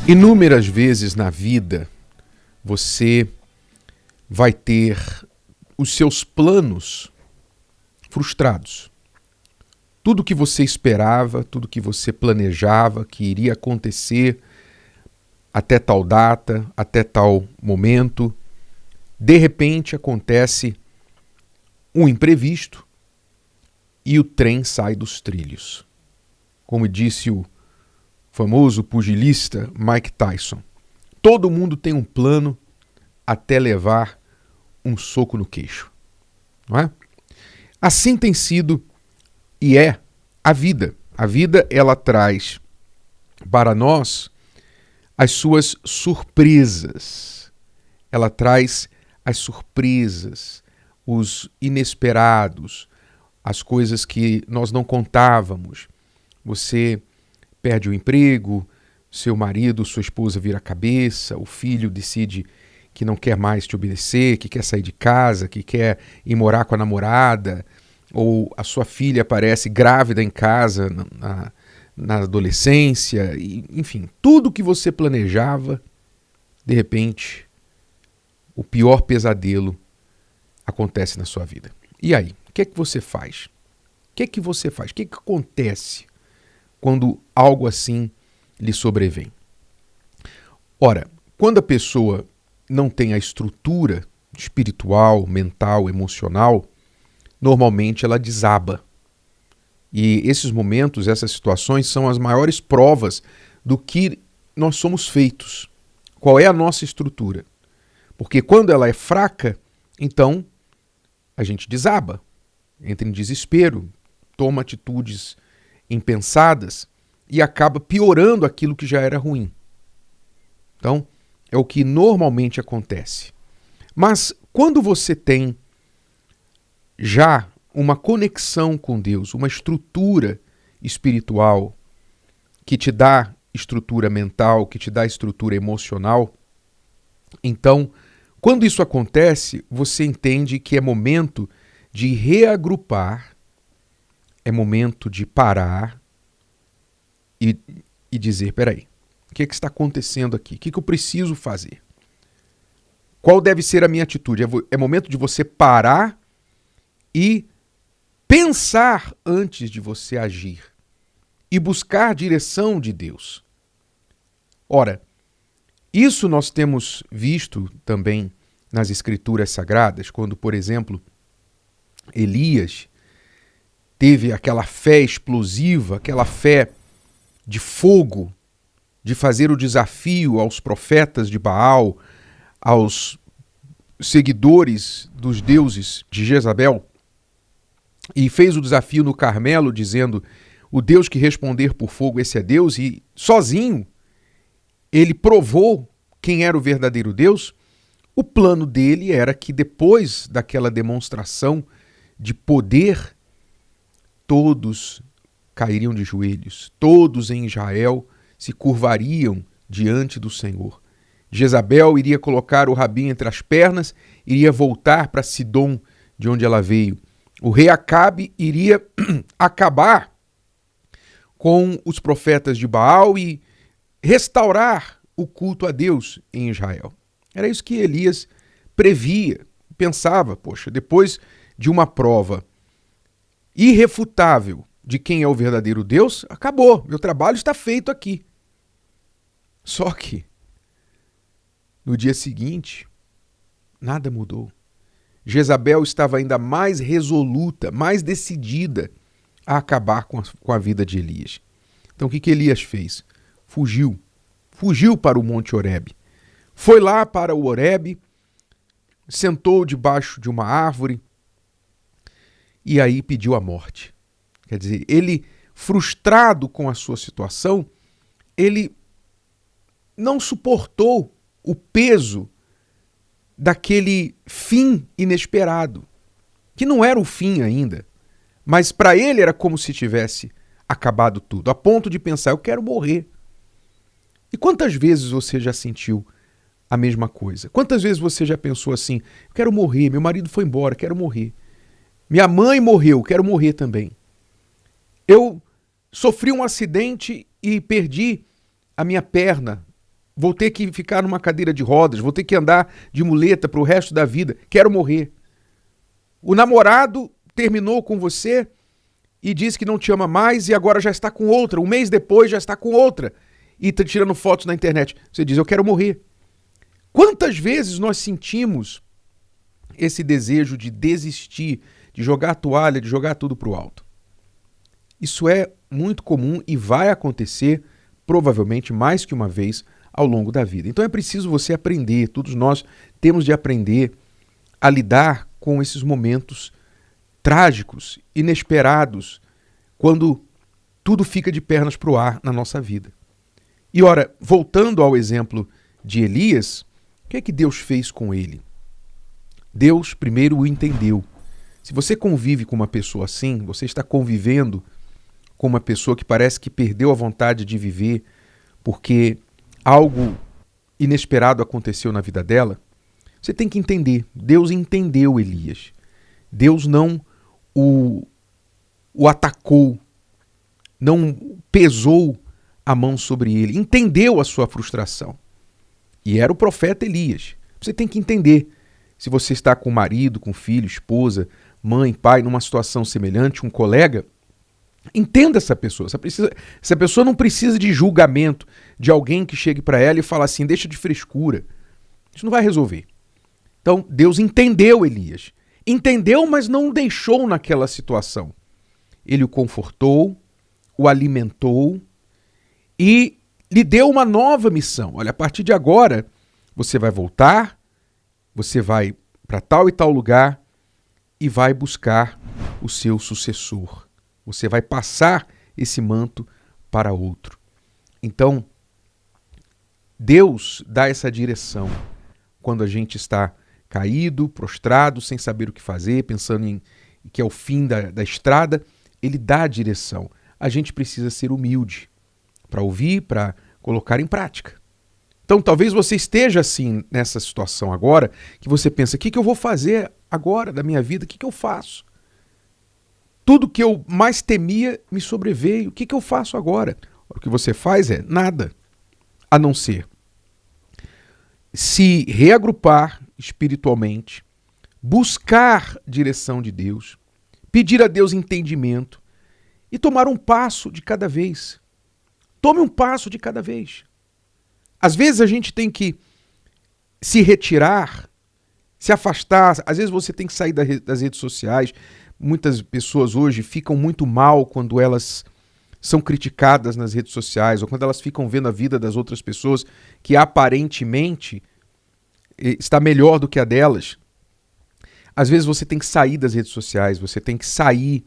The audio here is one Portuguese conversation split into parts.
Inúmeras vezes na vida você vai ter os seus planos frustrados. Tudo que você esperava, tudo que você planejava que iria acontecer até tal data, até tal momento, de repente acontece um imprevisto e o trem sai dos trilhos. Como disse o famoso pugilista Mike Tyson, todo mundo tem um plano até levar um soco no queixo, não é? Assim tem sido e é a vida. A vida, ela traz para nós as suas surpresas. Ela traz as surpresas, os inesperados, as coisas que nós não contávamos. Você perde o emprego, seu marido, sua esposa vira a cabeça, o filho decide que não quer mais te obedecer, que quer sair de casa, que quer ir morar com a namorada, ou a sua filha aparece grávida em casa na adolescência, enfim, tudo que você planejava, de repente, o pior pesadelo acontece na sua vida. E aí, o que é que você faz? O que é que você faz? O que é que acontece quando algo assim lhe sobrevém? Ora, quando a pessoa não tem a estrutura espiritual, mental, emocional, normalmente ela desaba. E esses momentos, essas situações são as maiores provas do que nós somos feitos. Qual é a nossa estrutura? Porque quando ela é fraca, então a gente desaba, entra em desespero, toma atitudes impensadas e acaba piorando aquilo que já era ruim. Então, é o que normalmente acontece. Mas quando você tem já uma conexão com Deus, uma estrutura espiritual que te dá estrutura mental, que te dá estrutura emocional, então, quando isso acontece, você entende que é momento de reagrupar, é momento de parar e dizer, peraí, o que está acontecendo aqui? O que eu preciso fazer? Qual deve ser a minha atitude? É momento de você parar e pensar antes de você agir e buscar a direção de Deus. Ora, isso nós temos visto também nas Escrituras Sagradas, quando, por exemplo, Elias teve aquela fé explosiva, aquela fé de fogo, de fazer o desafio aos profetas de Baal, aos seguidores dos deuses de Jezabel, e fez o desafio no Carmelo, dizendo, o Deus que responder por fogo, esse é Deus, e sozinho ele provou quem era o verdadeiro Deus. O plano dele era que depois daquela demonstração de poder, todos cairiam de joelhos, todos em Israel se curvariam diante do Senhor. Jezabel iria colocar o rabinho entre as pernas, iria voltar para Sidom, de onde ela veio. O rei Acabe iria acabar com os profetas de Baal e restaurar o culto a Deus em Israel. Era isso que Elias previa, pensava, poxa, depois de uma prova irrefutável de quem é o verdadeiro Deus, acabou, meu trabalho está feito aqui. Só que, no dia seguinte, nada mudou. Jezabel estava ainda mais resoluta, mais decidida a acabar com a vida de Elias. Então o que Elias fez? Fugiu para o Monte Horebe. Foi lá para o Horebe, sentou debaixo de uma árvore e aí pediu a morte. Quer dizer, ele, frustrado com a sua situação, ele não suportou o peso daquele fim inesperado, que não era o fim ainda, mas para ele era como se tivesse acabado tudo, a ponto de pensar, eu quero morrer. E quantas vezes você já sentiu a mesma coisa? Quantas vezes você já pensou assim, eu quero morrer, meu marido foi embora, quero morrer. Minha mãe morreu, quero morrer também. Eu sofri um acidente e perdi a minha perna vou ter que ficar numa cadeira de rodas, vou ter que andar de muleta para o resto da vida, quero morrer. O namorado terminou com você e disse que não te ama mais e agora já está com outra, um mês depois já está com outra e está tirando fotos na internet. Você diz, eu quero morrer. Quantas vezes nós sentimos esse desejo de desistir, de jogar a toalha, de jogar tudo para o alto? Isso é muito comum e vai acontecer provavelmente mais que uma vez ao longo da vida. Então é preciso você aprender, todos nós temos de aprender a lidar com esses momentos trágicos, inesperados, quando tudo fica de pernas para o ar na nossa vida. E ora, voltando ao exemplo de Elias, o que é que Deus fez com ele? Deus primeiro o entendeu. Se você convive com uma pessoa assim, você está convivendo com uma pessoa que parece que perdeu a vontade de viver porque algo inesperado aconteceu na vida dela, você tem que entender, Deus entendeu Elias. Deus não o atacou, não pesou a mão sobre ele, entendeu a sua frustração. E era o profeta Elias. Você tem que entender, se você está com marido, com filho, esposa, mãe, pai, numa situação semelhante, um colega, entenda essa pessoa. Essa pessoa não precisa de julgamento de alguém que chegue para ela e fale assim, deixa de frescura. Isso não vai resolver. Então, Deus entendeu Elias. Entendeu, mas não o deixou naquela situação. Ele o confortou, o alimentou e lhe deu uma nova missão. Olha, a partir de agora, você vai voltar, você vai para tal e tal lugar e vai buscar o seu sucessor. Você vai passar esse manto para outro. Então, Deus dá essa direção quando a gente está caído, prostrado, sem saber o que fazer, pensando em que é o fim da estrada. Ele dá a direção. A gente precisa ser humilde para ouvir, para colocar em prática. Então, talvez você esteja assim nessa situação agora, que você pensa, o que eu vou fazer agora da minha vida? O que eu faço? Tudo que eu mais temia me sobreveio. O que eu faço agora? O que você faz é nada, a não ser se reagrupar espiritualmente, buscar direção de Deus, pedir a Deus entendimento e tomar um passo de cada vez. Tome um passo de cada vez. Às vezes a gente tem que se retirar, se afastar. Às vezes você tem que sair das redes sociais. Muitas pessoas hoje ficam muito mal quando elas são criticadas nas redes sociais ou quando elas ficam vendo a vida das outras pessoas que aparentemente está melhor do que a delas. Às vezes você tem que sair das redes sociais, você tem que sair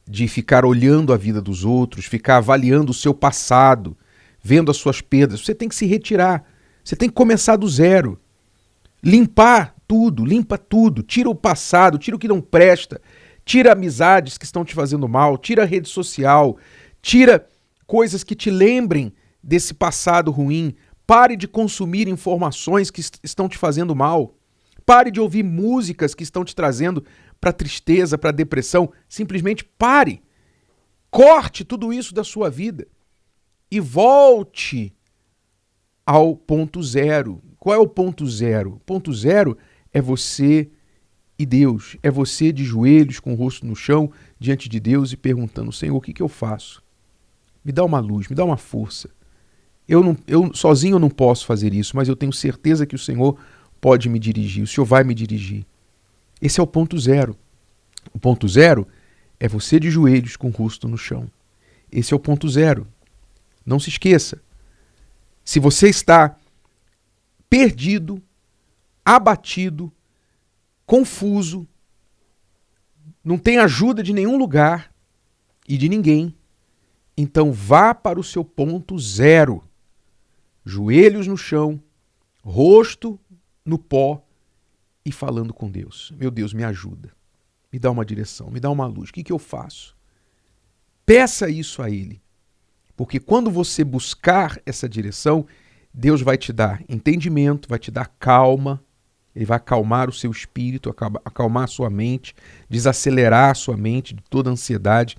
de ficar olhando a vida dos outros, ficar avaliando o seu passado, vendo as suas perdas. Você tem que se retirar, você tem que começar do zero. Limpa tudo, tira o passado, tira o que não presta, tira amizades que estão te fazendo mal, tira a rede social, tira coisas que te lembrem desse passado ruim. Pare de consumir informações que estão te fazendo mal. Pare de ouvir músicas que estão te trazendo para tristeza, para depressão. Simplesmente pare. Corte tudo isso da sua vida e volte ao ponto zero. Qual é o ponto zero? O ponto zero é você e Deus. É você de joelhos, com o rosto no chão, diante de Deus e perguntando, Senhor, o que eu faço? Me dá uma luz, me dá uma força. Eu sozinho não posso fazer isso, mas eu tenho certeza que o Senhor pode me dirigir, o Senhor vai me dirigir. Esse é o ponto zero. O ponto zero é você de joelhos com o rosto no chão. Esse é o ponto zero. Não se esqueça. Se você está perdido, abatido, confuso, não tem ajuda de nenhum lugar e de ninguém, então vá para o seu ponto zero. Joelhos no chão, rosto no pó e falando com Deus. Meu Deus, me ajuda. Me dá uma direção, me dá uma luz. O que eu faço? Peça isso a Ele. Porque quando você buscar essa direção, Deus vai te dar entendimento, vai te dar calma, Ele vai acalmar o seu espírito, acalmar a sua mente, desacelerar a sua mente de toda ansiedade.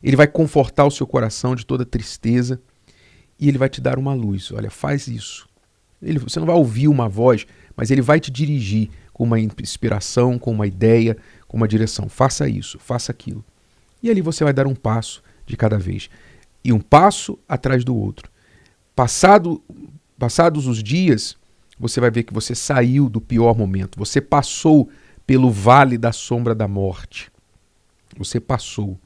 Ele vai confortar o seu coração de toda tristeza e Ele vai te dar uma luz. Olha, faz isso. Você não vai ouvir uma voz, mas ele vai te dirigir com uma inspiração, com uma ideia, com uma direção. Faça isso, faça aquilo. E ali você vai dar um passo de cada vez. E um passo atrás do outro. Passados os dias, você vai ver que você saiu do pior momento. Você passou pelo vale da sombra da morte. Você passou.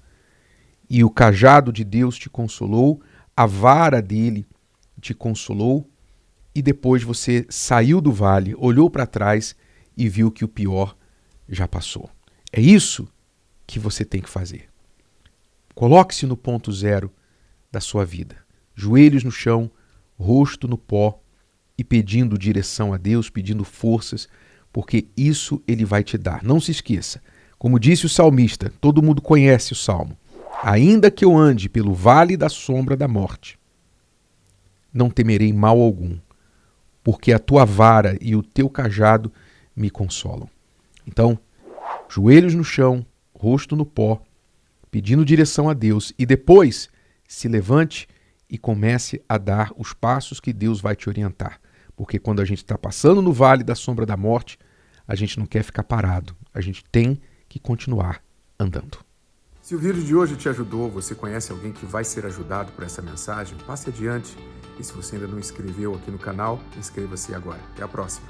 E o cajado de Deus te consolou, a vara dele te consolou, e depois você saiu do vale, olhou para trás e viu que o pior já passou. É isso que você tem que fazer. Coloque-se no ponto zero da sua vida. Joelhos no chão, rosto no pó e pedindo direção a Deus, pedindo forças, porque isso ele vai te dar. Não se esqueça. Como disse o salmista, todo mundo conhece o salmo. Ainda que eu ande pelo vale da sombra da morte, não temerei mal algum, porque a tua vara e o teu cajado me consolam. Então, joelhos no chão, rosto no pó, pedindo direção a Deus, e depois se levante e comece a dar os passos que Deus vai te orientar. Porque quando a gente está passando no vale da sombra da morte, a gente não quer ficar parado, a gente tem que continuar andando. Se o vídeo de hoje te ajudou, você conhece alguém que vai ser ajudado por essa mensagem, passe adiante. E se você ainda não inscreveu aqui no canal, inscreva-se agora. Até a próxima.